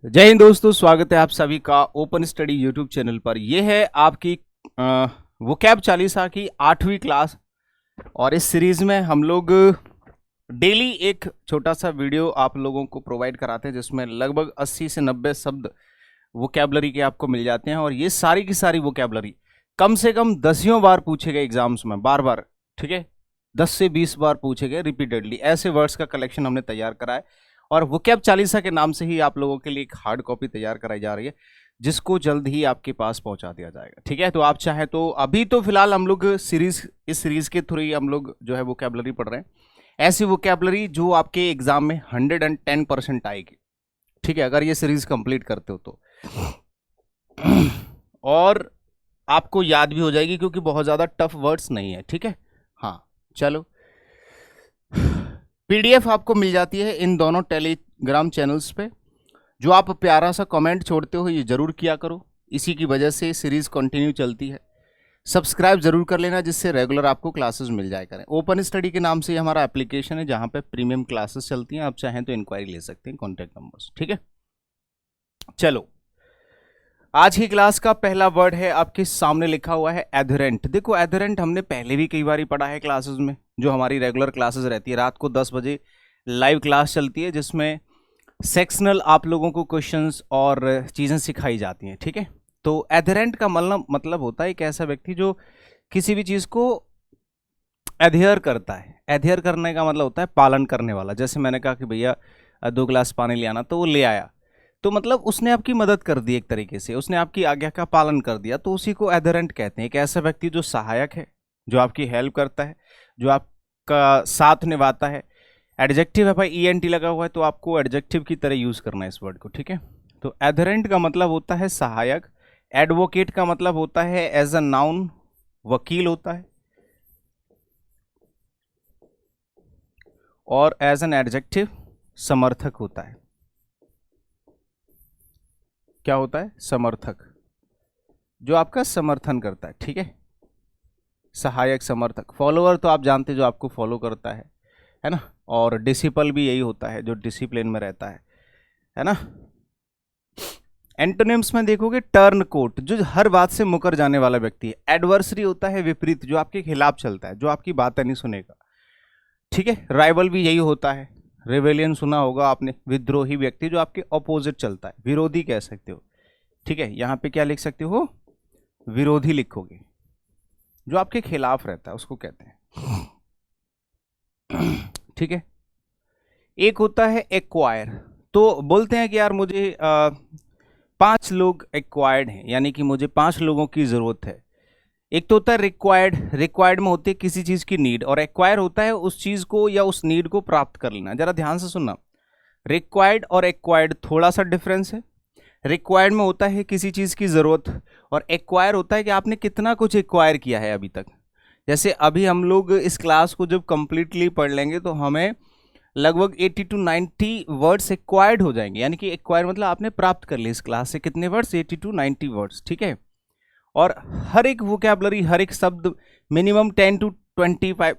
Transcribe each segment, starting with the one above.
जय हिंद दोस्तों, स्वागत है आप सभी का ओपन स्टडी यूट्यूब चैनल पर। यह है आपकी वोकैब चालीसा की 8वीं क्लास। और इस सीरीज में हम लोग डेली एक छोटा सा वीडियो आप लोगों को प्रोवाइड कराते हैं जिसमें लगभग 80 से 90 शब्द वोकैबलरी के आपको मिल जाते हैं। और ये सारी की सारी वोकैबलरी कम से कम 10 बार पूछे गए एग्जाम्स में, बार बार, ठीक है, 10 से 20 बार पूछे गए रिपीटेडली। ऐसे वर्ड्स का कलेक्शन हमने तैयार करा है और वोकैब चालीसा के नाम से ही आप लोगों के लिए एक हार्ड कॉपी तैयार कराई जा रही है जिसको जल्द ही आपके पास पहुंचा दिया जाएगा। ठीक है, तो आप चाहे तो अभी तो फिलहाल हम लोग इस सीरीज के थ्रू ही हम लोग जो है वोकैबलरी पढ़ रहे हैं, ऐसी वोकैबलरी जो आपके एग्जाम में 110% आएगी। ठीक है, अगर ये सीरीज कंप्लीट करते हो तो और आपको याद भी हो जाएगी क्योंकि बहुत ज्यादा टफ वर्ड्स नहीं है। ठीक है, हाँ चलो। पीडीएफ आपको मिल जाती है इन दोनों टेलीग्राम चैनल्स पे। जो आप प्यारा सा कमेंट छोड़ते हो ये जरूर किया करो, इसी की वजह से सीरीज कंटिन्यू चलती है। सब्सक्राइब जरूर कर लेना जिससे रेगुलर आपको क्लासेस मिल जाया करें। ओपन स्टडी के नाम से हमारा एप्लीकेशन है जहां पे प्रीमियम क्लासेस चलती हैं। आप चाहें तो इंक्वायरी ले सकते हैं, कॉन्टैक्ट नंबर्स। ठीक है, चलो। आज की क्लास का पहला वर्ड है आपके सामने लिखा हुआ है एधरेंट। देखो, एधरेंट हमने पहले भी कई बार पढ़ा है क्लासेस में। जो हमारी रेगुलर क्लासेस रहती है, रात को 10 बजे लाइव क्लास चलती है जिसमें सेक्शनल आप लोगों को क्वेश्चंस और चीज़ें सिखाई जाती हैं। ठीक है, तो एधरेंट का मतलब होता है एक ऐसा व्यक्ति जो किसी भी चीज़ को एडहेयर करता है। एडहेयर करने का मतलब होता है पालन करने वाला। जैसे मैंने कहा कि भैया 2 गिलास पानी ले आना, तो वो ले आया, तो मतलब उसने आपकी मदद कर दी, एक तरीके से उसने आपकी आज्ञा का पालन कर दिया, तो उसी को एडहेरेंट कहते हैं। एक ऐसा व्यक्ति जो सहायक है, जो आपकी हेल्प करता है, जो आपका साथ निभाता है। एडजेक्टिव है भाई, ईएनटी लगा हुआ है तो आपको एडजेक्टिव की तरह यूज करना है इस वर्ड को। ठीक है, तो एडहेरेंट का मतलब होता है सहायक। एडवोकेट का मतलब होता है एज अ नाउन, वकील होता है। और एज एन एडजेक्टिव समर्थक होता है। क्या होता है? समर्थक, जो आपका समर्थन करता है। ठीक है, सहायक, समर्थक। फॉलोअर तो आप जानते हैं, जो आपको फॉलो करता है ना। और डिसिपल भी यही होता है, जो डिसिप्लिन में रहता है ना। एंटोनिम्स में देखोगे, टर्न कोट, जो हर बात से मुकर जाने वाला व्यक्ति है। एडवर्सरी होता है विपरीत, जो आपके खिलाफ चलता है, जो आपकी बातें नहीं सुनेगा। ठीक है, राइवल भी यही होता है। रिवेलियन सुना होगा आपने, विद्रोही व्यक्ति, जो आपके ऑपोजिट चलता है, विरोधी कह सकते हो। ठीक है, यहां पे क्या लिख सकते हो? विरोधी लिखोगे, जो आपके खिलाफ रहता है उसको कहते हैं। ठीक है, एक होता है एक्वायर। तो बोलते हैं कि यार मुझे 5 लोग एक्वायर्ड हैं, यानी कि मुझे 5 लोगों की जरूरत है। एक तो होता है रिक्वायर्ड। रिक्वायर्ड में होती है किसी चीज की नीड, और एक्वायर होता है उस चीज को या उस नीड को प्राप्त कर लेना। जरा ध्यान से सुनना, रिक्वायर्ड और एक्वायर्ड थोड़ा सा डिफरेंस है। रिक्वायर्ड में होता है किसी चीज की जरूरत, और एक्वायर होता है कि आपने कितना कुछ एक्वायर किया है अभी तक। जैसे अभी हम लोग इस क्लास को जब कंप्लीटली पढ़ लेंगे तो हमें लगभग 80 to 90 वर्ड्स एक्वायर्ड हो जाएंगे। यानी कि एक्वायर मतलब आपने प्राप्त कर लिए इस क्लास से कितने वर्ड्स? 80 to 90 words. ठीक है, और हर एक वोकैबलरी, हर एक शब्द मिनिमम 10 to 25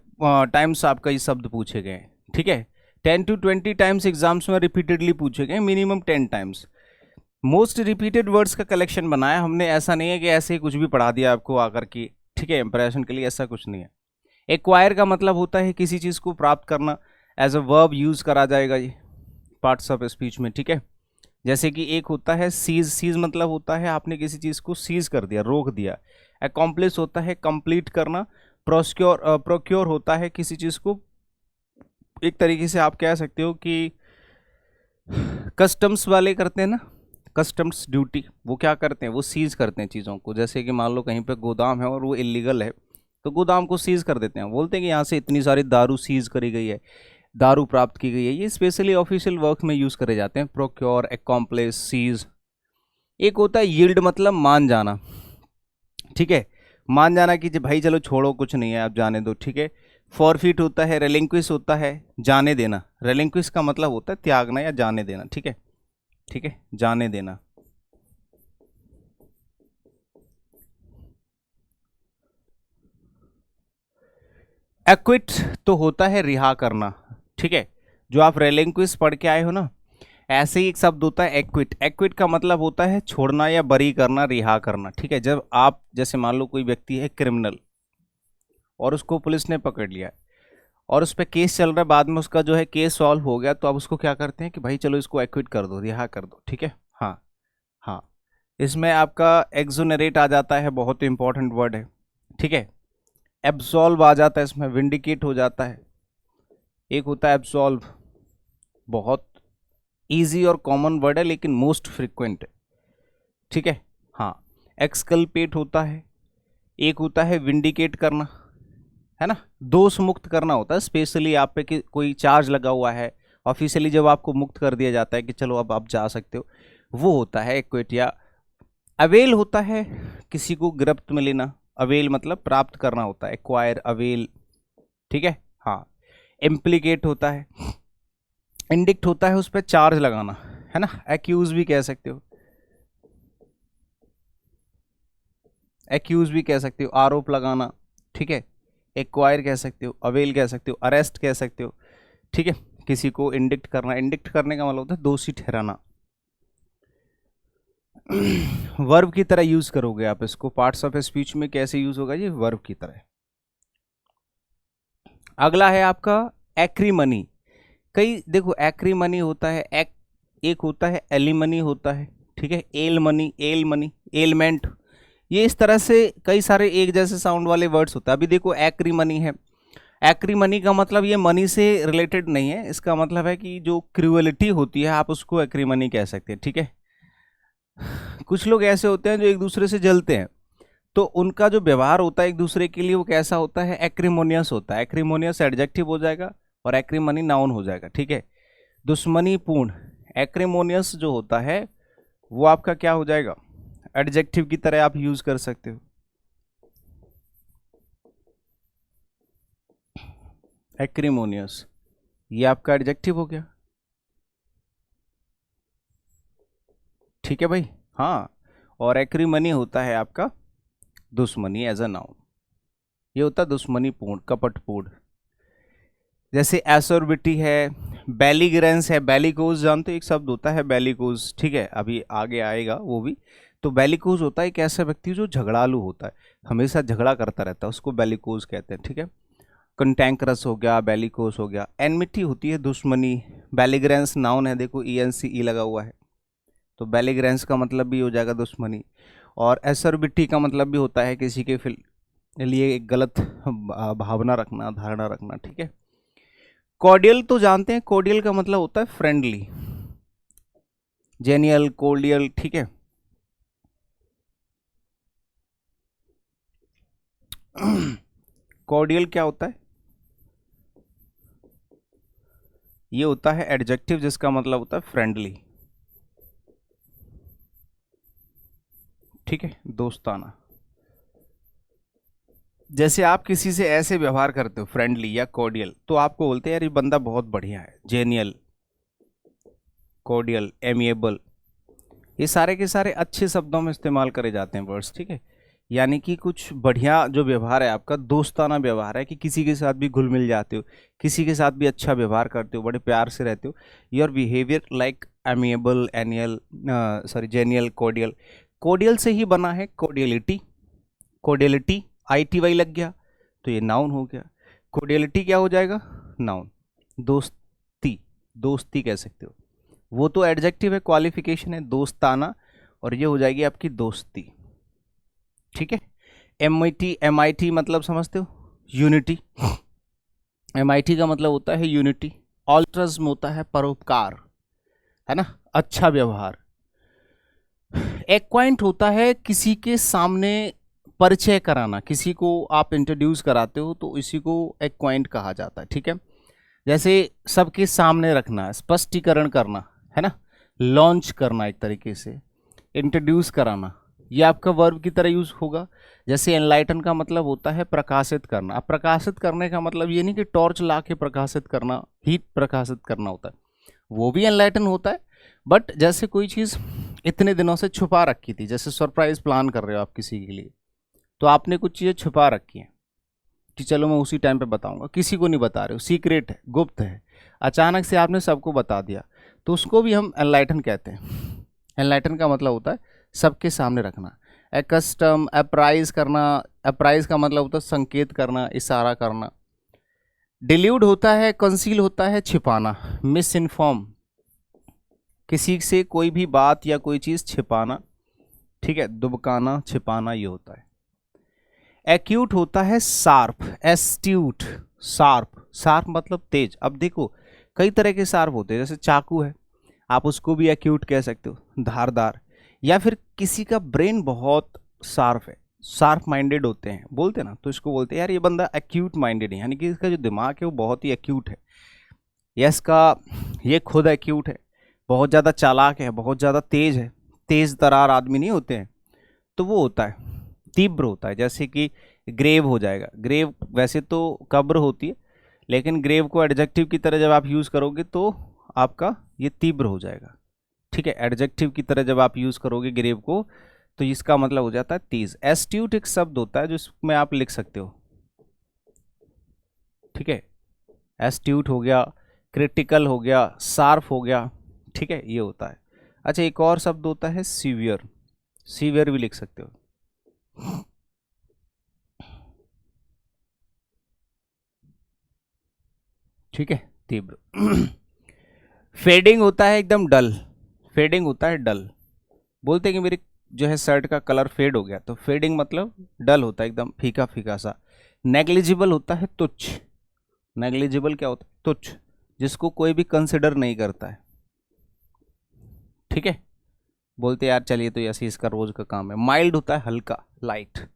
टाइम्स आपका ये शब्द पूछे गए। ठीक है, 10 to 20 टाइम्स एग्जाम्स में रिपीटेडली पूछे गए, minimum 10 times. Most repeated words का कलेक्शन बनाया हमने। ऐसा नहीं है कि ऐसे ही कुछ भी पढ़ा दिया आपको आकर के, ठीक है, इंप्रेशन के लिए, ऐसा कुछ नहीं है। एक्वायर का मतलब होता है किसी चीज को प्राप्त करना। एज अ वर्ब यूज करा जाएगा ये पार्ट्स ऑफ स्पीच में। ठीक है, जैसे कि एक होता है सीज। सीज मतलब होता है आपने किसी चीज को सीज कर दिया, रोक दिया। अकॉम्प्लिश होता है कंप्लीट करना। प्रोक्योर होता है किसी चीज को, एक तरीके से आप कह सकते हो कि कस्टम्स वाले करते हैं ना, कस्टम्स ड्यूटी, वो क्या करते हैं? वो सीज करते हैं चीज़ों को। जैसे कि मान लो कहीं पे गोदाम है और वो इलीगल है, तो गोदाम को सीज कर देते हैं। बोलते हैं कि यहाँ से इतनी सारी दारू सीज करी गई है, दारू प्राप्त की गई है। ये स्पेशली ऑफिशियल वर्क में यूज करे जाते हैं, प्रोक्योर, अकॉम्प्लिश, सीज। एक होता है यील्ड, मतलब मान जाना। ठीक है, मान जाना कि भाई चलो छोड़ो, कुछ नहीं है, आप जाने दो। ठीक है, फॉरफिट होता है, रेलिंक्विश होता है जाने देना। रेलिंक्विश का मतलब होता है त्यागना या जाने देना। ठीक है, ठीक है, जाने देना। एक्विट तो होता है रिहा करना। ठीक है, जो आप रेलिंक्विश पढ़ के आए हो ना, ऐसे ही एक शब्द होता है एक्विट। एक्विट का मतलब होता है छोड़ना या बरी करना, रिहा करना, ठीक है। जब आप जैसे मान लो कोई व्यक्ति है क्रिमिनल और उसको पुलिस ने पकड़ लिया और उस पर केस चल रहा है, बाद में उसका जो है केस सॉल्व हो गया, तो अब उसको क्या करते हैं कि भाई चलो इसको एक्विट कर दो, रिहा कर दो, ठीक है। हाँ हाँ, इसमें आपका एक्सोनरेट आ जाता है, बहुत इंपॉर्टेंट वर्ड है, ठीक है। एब्सॉल्व आ जाता है इसमें, विंडिकेट हो जाता है। एक होता है एब्सॉल्व, बहुत इजी और कॉमन वर्ड है लेकिन मोस्ट फ्रिक्वेंट है, ठीक है। हाँ, एक्सकल्पेट होता है। एक होता है विंडिकेट करना, है ना, दोष मुक्त करना होता है। स्पेशली आप पे कि कोई चार्ज लगा हुआ है, ऑफिशियली जब आपको मुक्त कर दिया जाता है कि चलो अब आप जा सकते हो, वो होता है एक्विट। या अवेल होता है किसी को गिरफ्त में लेना, अवेल मतलब प्राप्त करना होता है, एक्वायर, अवेल, ठीक है। हाँ, इम्प्लीकेट होता है। इंडिक्ट होता है उस पर चार्ज लगाना, है ना, एक्यूज भी कह सकते हो, एक्यूज भी कह सकते हो, आरोप लगाना, ठीक है। एक्वायर कह सकते हो, अवेल कह सकते हो, अरेस्ट कह सकते हो, ठीक है। किसी को इंडिक्ट करना, इंडिक्ट करने का मतलब होता है दोषी ठहराना। वर्ब की तरह यूज करोगे आप इसको, पार्ट्स ऑफ स्पीच में कैसे यूज होगा ये, वर्ब की तरह। अगला है आपका एक्रीमनी। कई देखो एक्रीमनी होता है, एक होता है एलिमनी होता है, ठीक है, एल मनी, एल मनी, एलमेंट, ये इस तरह से कई सारे एक जैसे साउंड वाले वर्ड्स होता है। अभी देखो एक्रीमनी है, एक्रीमनी का मतलब ये मनी से रिलेटेड नहीं है, इसका मतलब है कि जो क्रूअलिटी होती है आप उसको एक्रीमनी कह सकते हैं, ठीक है। कुछ लोग ऐसे होते हैं जो एक दूसरे से जलते हैं, तो उनका जो व्यवहार होता है एक दूसरे के लिए वो कैसा होता है, एक्रीमोनियस होता है। एक्रीमोनियस एडजेक्टिव हो जाएगा और एक्रीमनी नाउन हो जाएगा, ठीक है। दुश्मनी पूर्ण, एक्रीमोनियस जो होता है वो आपका क्या हो जाएगा, एडजेक्टिव की तरह आप यूज कर सकते हो। एक्रीमोनियस ये आपका एडजेक्टिव हो गया, ठीक है भाई। हाँ, और एक्रीमनी होता है आपका दुश्मनी एज अ नाउन, ये होता है दुश्मनी पूर्ण, कपटपूर्ण। जैसे एसोर्बिटी है, बैलीग्रेंस है, बैलिकोज जानते हो, एक शब्द होता है बैलिकोज, ठीक है, अभी आगे आएगा वो भी। तो बैलिकोज होता है एक ऐसा व्यक्ति जो झगड़ालू होता है, हमेशा झगड़ा करता रहता है, उसको बैलिकोज कहते हैं, ठीक है। कंटैंकरस हो गया, बैलिकोज हो गया। एनमिटी होती है दुश्मनी, बैलीग्रेंस नाउन है, देखो ई एन सी ई लगा हुआ है, तो बैलीग्रेंस का मतलब भी हो जाएगा दुश्मनी। और एसर्बिटी का मतलब भी होता है किसी के लिए एक गलत भावना रखना, धारणा रखना, ठीक है। कॉर्डियल तो जानते हैं, कॉर्डियल का मतलब होता है फ्रेंडली, जेनियल, कॉर्डियल, ठीक है। कॉर्डियल क्या होता है, ये होता है एडजेक्टिव जिसका मतलब होता है फ्रेंडली, ठीक है, दोस्ताना। जैसे आप किसी से ऐसे व्यवहार करते हो फ्रेंडली या कॉर्डियल, तो आपको बोलते हैं यार ये बंदा बहुत बढ़िया है, जेनियल, कॉर्डियल, एमिएबल, ये सारे के सारे अच्छे शब्दों में इस्तेमाल करे जाते हैं वर्ड्स, ठीक है। यानी कि कुछ बढ़िया जो व्यवहार है आपका, दोस्ताना व्यवहार है, कि किसी के साथ भी घुल मिल जाते हो, किसी के साथ भी अच्छा व्यवहार करते हो, बड़े प्यार से रहते हो। Your behaviour like amiable, anneal, sorry genial, cordial. Cordial से ही बना है कॉर्डियलिटी, कॉर्डियलिटी आई टी वाई लग गया तो ये नाउन हो गया। कॉर्डियलिटी क्या हो जाएगा, नाउन। दोस्ती, दोस्ती कह सकते हो, वो तो एडजेक्टिव है, क्वालिफिकेशन है, दोस्ताना, और ये हो जाएगी आपकी दोस्ती, ठीक है। एम आई टी मतलब समझते हो, यूनिटी, एम आई टी का मतलब होता है यूनिटी। ऑल्ट्रज्म होता है परोपकार, है ना, अच्छा व्यवहार। एक्वाइंट होता है किसी के सामने परिचय कराना, किसी को आप इंट्रोड्यूस कराते हो तो इसी को एक्वाइंट कहा जाता है, ठीक है। जैसे सबके सामने रखना, स्पष्टीकरण करना, है ना, लॉन्च करना, एक तरीके से इंट्रोड्यूस कराना, ये आपका वर्ब की तरह यूज होगा। जैसे एनलाइटन का मतलब होता है प्रकाशित करना। अब प्रकाशित करने का मतलब ये नहीं कि टॉर्च ला के प्रकाशित करना, हीट प्रकाशित करना होता है, वो भी एनलाइटन होता है, बट जैसे कोई चीज़ इतने दिनों से छुपा रखी थी, जैसे सरप्राइज प्लान कर रहे हो आप किसी के लिए, तो आपने कुछ चीज़ें छुपा रखी हैं कि चलो मैं उसी टाइम पे बताऊंगा, किसी को नहीं बता रहे हो, सीक्रेट है, गुप्त है, अचानक से आपने सबको बता दिया, तो उसको भी हम एनलाइटन कहते हैं। एनलाइटन का मतलब होता है सबके सामने रखना। एकस्टम, अप्राइज करना, अप्राइज का मतलब होता है संकेत करना, इशारा करना। डिल्यूड होता है, कंसील होता है छिपाना, मिस इन्फॉर्म, किसी से कोई भी बात या कोई चीज छिपाना, ठीक है, दुबकाना, छिपाना, ये होता है। एक्यूट होता है शार्प, एस्ट्यूट, शार्प, शार्प मतलब तेज। अब देखो कई तरह के शार्प होते हैं, जैसे चाकू है, आप उसको भी एक्यूट कह सकते हो, धारदार। या फिर किसी का ब्रेन बहुत शार्प है, शार्प माइंडेड होते हैं, बोलते हैं ना, तो इसको बोलते हैं यार ये बंदा एक्यूट माइंडेड है, यानी कि इसका जो दिमाग है वो बहुत ही एक्यूट है, या इसका ये खुद एक्यूट है, बहुत ज़्यादा चालाक है, बहुत ज़्यादा तेज है। तेज तरार आदमी नहीं होते हैं, तो वो होता है, तीव्र होता है। जैसे कि ग्रेव हो जाएगा, ग्रेव वैसे तो कब्र होती है, लेकिन ग्रेव को एडजेक्टिव की तरह जब आप यूज़ करोगे तो आपका ये तीव्र हो जाएगा, ठीक है। एडजेक्टिव की तरह जब आप यूज़ करोगे ग्रेव को तो इसका मतलब हो जाता है तेज। एस्ट्यूट एक शब्द होता है जिसमें आप लिख सकते हो, ठीक है। एस्ट्यूट हो गया, क्रिटिकल हो गया, शार्प हो गया, ठीक है, ये होता है। अच्छा, एक और शब्द होता है सीवियर, सीवियर भी लिख सकते हो, ठीक है, तीव्र। फेडिंग होता है एकदम डल, फेडिंग होता है डल। बोलते हैं कि मेरी जो है शर्ट का कलर फेड हो गया, तो फेडिंग मतलब डल होता है, एकदम फीका फीका सा। नेग्लिजिबल होता है तुच्छ, नेग्लिजिबल क्या होता है, तुच्छ, जिसको कोई भी कंसिडर नहीं करता है, ठीक है। बोलते यार चलिए तो ऐसे इसका रोज का काम है। माइल्ड होता है हल्का, लाइट।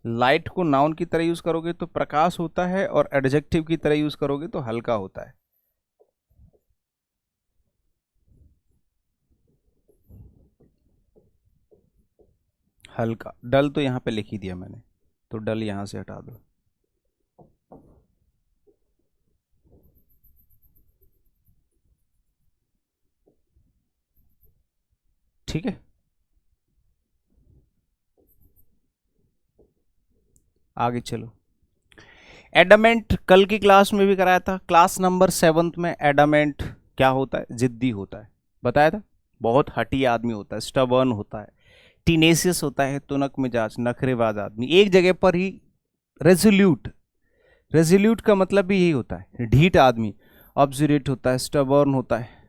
लाइट को नाउन की तरह यूज करोगे तो प्रकाश होता है, और एडजेक्टिव की तरह यूज करोगे तो हल्का होता है। हल्का, डल तो यहां पे लिख ही दिया मैंने, तो डल यहां से हटा दो, ठीक है। आगे चलो, एडामेंट कल की क्लास में भी कराया था, क्लास नंबर 7 में। एडामेंट क्या होता है, जिद्दी होता है, बताया था। बहुत हठी आदमी होता है, स्टबर्न होता है, टीनेसियस होता है, तुनक मिजाज, नखरेबाज आदमी, एक जगह पर ही रेजोल्यूट। रेजोल्यूट का मतलब भी यही होता है, ढीठ आदमी। ऑब्जुरेट होता है, स्टबर्न होता है,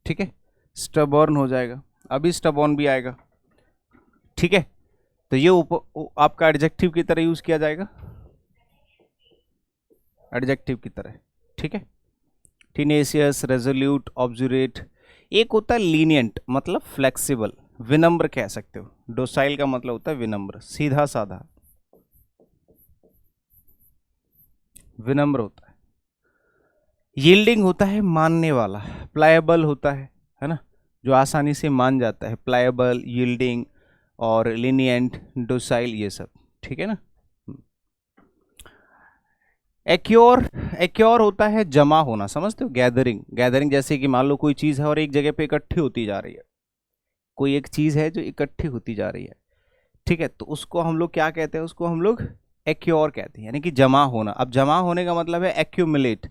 ठीक है, स्टबर्न हो जाएगा, अभी स्टबर्न भी आएगा, ठीक है। तो ये आपका एडजेक्टिव की तरह यूज किया जाएगा, एडजेक्टिव की तरह, ठीक है। टीनेसियस, रेजोल्यूट, ऑब्जुरेट। एक होता है लीनियंट, मतलब फ्लेक्सिबल, विनम्र कह सकते हो। डोसाइल का मतलब होता है विनम्र, सीधा साधा, विनम्र होता है। यील्डिंग होता है मानने वाला, प्लायबल होता है ना, जो आसानी से मान जाता है, प्लायबल, यील्डिंग और लीनियंट, डोसाइल, ये सब, ठीक है ना। एक्योर, एक्योर होता है जमा होना, समझते हो, गैदरिंग, गैदरिंग जैसे कि मान लो कोई चीज है और एक जगह पे इकट्ठी होती जा रही है, कोई एक चीज है जो इकट्ठी होती जा रही है, ठीक है, तो उसको हम लोग क्या कहते हैं, उसको हम लोग एक्योर कहते हैं, यानी कि जमा होना। अब जमा होने का मतलब है एक्यूमुलेट,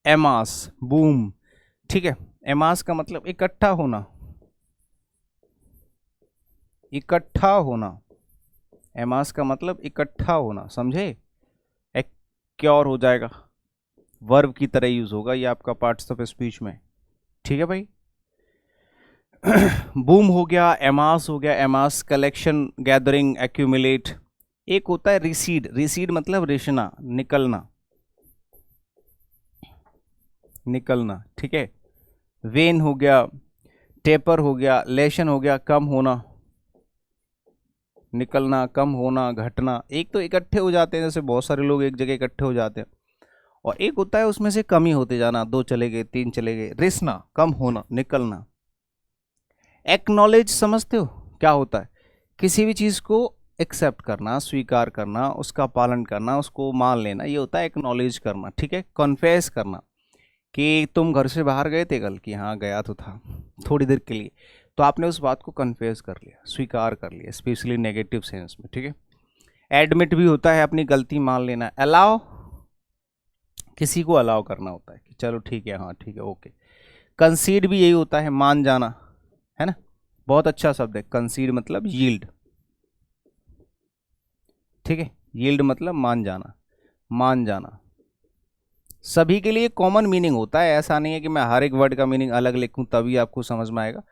एमास, बूम, ठीक है। एमास का मतलब इकट्ठा होना, इकट्ठा होना, एमास का मतलब इकट्ठा होना, समझे। एक्योर हो जाएगा, वर्ब की तरह यूज होगा ये आपका पार्ट्स ऑफ स्पीच में, ठीक है भाई। बूम हो गया, एमास हो गया, एमास कलेक्शन, गैदरिंग, एक्यूमुलेट। एक होता है रिसीड, रिसीड मतलब रिशना, निकलना, निकलना, ठीक है। वेन हो गया, टेपर हो गया, लेशन हो गया, कम होना, निकलना, कम होना, घटना। एक तो इकट्ठे हो जाते हैं, जैसे बहुत सारे लोग एक जगह इकट्ठे हो जाते हैं, और एक होता है उसमें से कम ही होते जाना, 2 चले गए, 3 चले गए, रिसना, कम होना, निकलना। एक्नॉलेज समझते हो क्या होता है, किसी भी चीज को एक्सेप्ट करना, स्वीकार करना, उसका पालन करना, उसको मान लेना, ये होता है एक्नॉलेज करना, ठीक है। कन्फेस करना कि तुम घर से बाहर गए थे कल, कि हाँ गया तो था थोड़ी देर के लिए, तो आपने उस बात को कन्फेस कर लिया, स्वीकार कर लिया, स्पेशली नेगेटिव सेंस में, ठीक है। एडमिट भी होता है अपनी गलती मान लेना, अलाउ किसी को अलाउ करना होता है कि चलो ठीक है, हाँ ठीक है, ओके। कंसीड भी यही होता है, मान जाना, है ना। बहुत अच्छा शब्द है कंसीड, मतलब यील्ड, ठीक है। यील्ड मतलब मान जाना, मान जाना। सभी के लिए कॉमन मीनिंग होता है, ऐसा नहीं है कि मैं हर एक वर्ड का मीनिंग अलग लिखूं तभी आपको समझ में आएगा।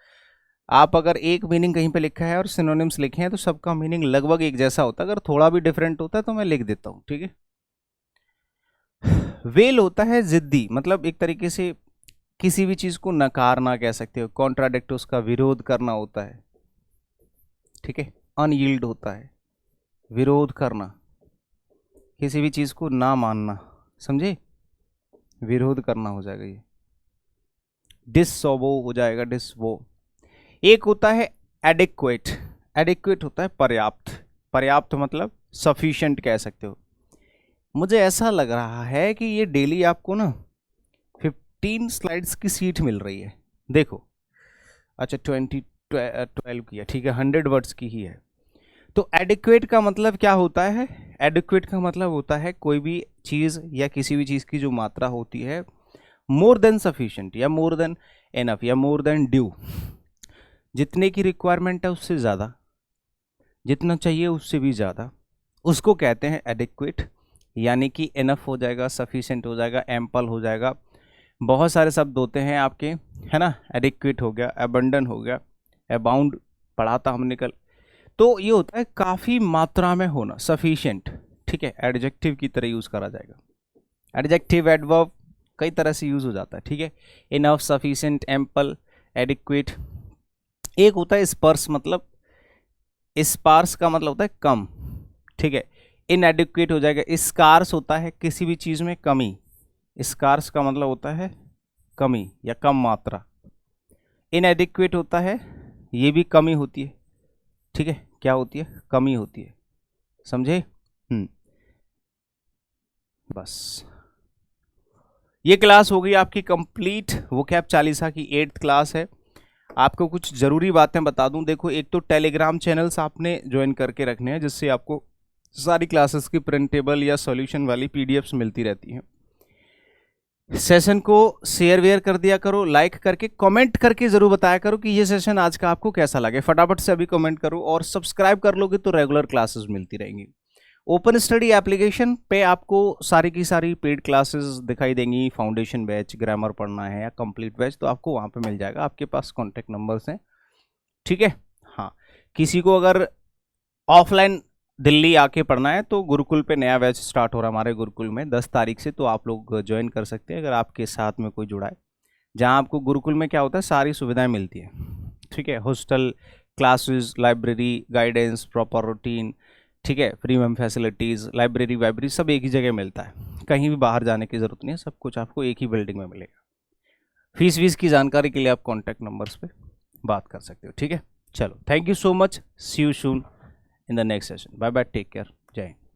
आप अगर एक मीनिंग कहीं पे लिखा है और सिनोनिम्स लिखे हैं तो सबका मीनिंग लगभग एक जैसा होता है, अगर थोड़ा भी डिफरेंट होता है तो मैं लिख देता हूं, ठीक है। वेल होता है जिद्दी, मतलब एक तरीके से किसी भी चीज को नकारना कह सकते हो, कॉन्ट्राडिक्ट, उसका विरोध करना होता है, ठीक है। अनयील्ड होता है विरोध करना, किसी भी चीज को ना मानना, समझे, विरोध करना हो जाएगा ये। डिसोबो हो जाएगा, डिसवो। एक होता है एडिक्वेट, एडिक्वेट होता है पर्याप्त, पर्याप्त मतलब सफिशिएंट कह सकते हो। मुझे ऐसा लग रहा है कि ये डेली आपको ना 15 स्लाइड्स की सीट मिल रही है, देखो। अच्छा 12 की है, ठीक है, 100 वर्ड्स की ही है। तो एडिक्वेट का मतलब क्या होता है? एडिक्वेट का मतलब होता है कोई भी चीज़ या किसी भी चीज़ की जो मात्रा होती है मोर देन सफिशिएंट या मोर देन एनफ या मोर देन ड्यू, जितने की रिक्वायरमेंट है उससे ज़्यादा, जितना चाहिए उससे भी ज़्यादा, उसको कहते हैं एडिक्वेट। यानी कि एनफ हो जाएगा, सफिशिएंट हो जाएगा, एम्पल हो जाएगा, बहुत सारे शब्द होते हैं आपके, है ना। एडिक्वेट हो गया, एबंडन हो गया, अबाउंड पढ़ा था हमने कल। तो ये होता है काफ़ी मात्रा में होना, सफिशिएंट, ठीक है। एडजेक्टिव की तरह यूज़ करा जाएगा, एडजेक्टिव एडवर्ब कई तरह से यूज़ हो जाता है, ठीक है। Enough, sufficient, ample, adequate. एक होता है स्पर्स, मतलब स्पार्स का मतलब होता है कम, ठीक है। इनएडिक्वेट हो जाएगा। स्कार्स होता है किसी भी चीज़ में कमी, स्कार्स का मतलब होता है कमी या कम मात्रा। इनएडिक्वेट होता है ये भी कमी होती है, ठीक है। क्या होती है? कमी होती है, समझे। बस ये क्लास हो गई आपकी कंप्लीट, वोकैब चालीसा की 8th क्लास है। आपको कुछ ज़रूरी बातें बता दूं, देखो एक तो टेलीग्राम चैनल्स आपने ज्वाइन करके रखने हैं जिससे आपको सारी क्लासेस की प्रिंटेबल या सॉल्यूशन वाली पीडीएफ्स मिलती रहती हैं। सेशन को शेयर वेयर कर दिया करो, लाइक करके, कमेंट करके ज़रूर बताया करो कि ये सेशन आज का आपको कैसा लगे। फटाफट से अभी कमेंट करो और सब्सक्राइब कर लोगे तो रेगुलर क्लासेस मिलती रहेंगी। ओपन स्टडी एप्लीकेशन पे आपको सारी की सारी पेड क्लासेस दिखाई देंगी, फाउंडेशन बैच, ग्रामर पढ़ना है या कंप्लीट बैच, तो आपको वहाँ पे मिल जाएगा। आपके पास कॉन्टैक्ट नंबर्स हैं, ठीक है। हाँ, किसी को अगर ऑफलाइन दिल्ली आके पढ़ना है तो गुरुकुल पे नया बैच स्टार्ट हो रहा है हमारे गुरुकुल में 10 तारीख से, तो आप लोग ज्वाइन कर सकते हैं अगर आपके साथ में कोई जुड़ा है। जहाँ आपको गुरुकुल में क्या होता है, सारी सुविधाएं मिलती है, ठीक है। Hostel, classes, library, guidance, proper routine, ठीक है, प्रीमियम फैसिलिटीज़, लाइब्रेरी वाइब्रेरी सब एक ही जगह मिलता है, कहीं भी बाहर जाने की ज़रूरत नहीं है, सब कुछ आपको एक ही बिल्डिंग में मिलेगा। फीस वीस की जानकारी के लिए आप कॉन्टैक्ट नंबर्स पे बात कर सकते हो, ठीक है। चलो, thank you so much, see you soon in the next session, bye bye, take care, जय हिंद।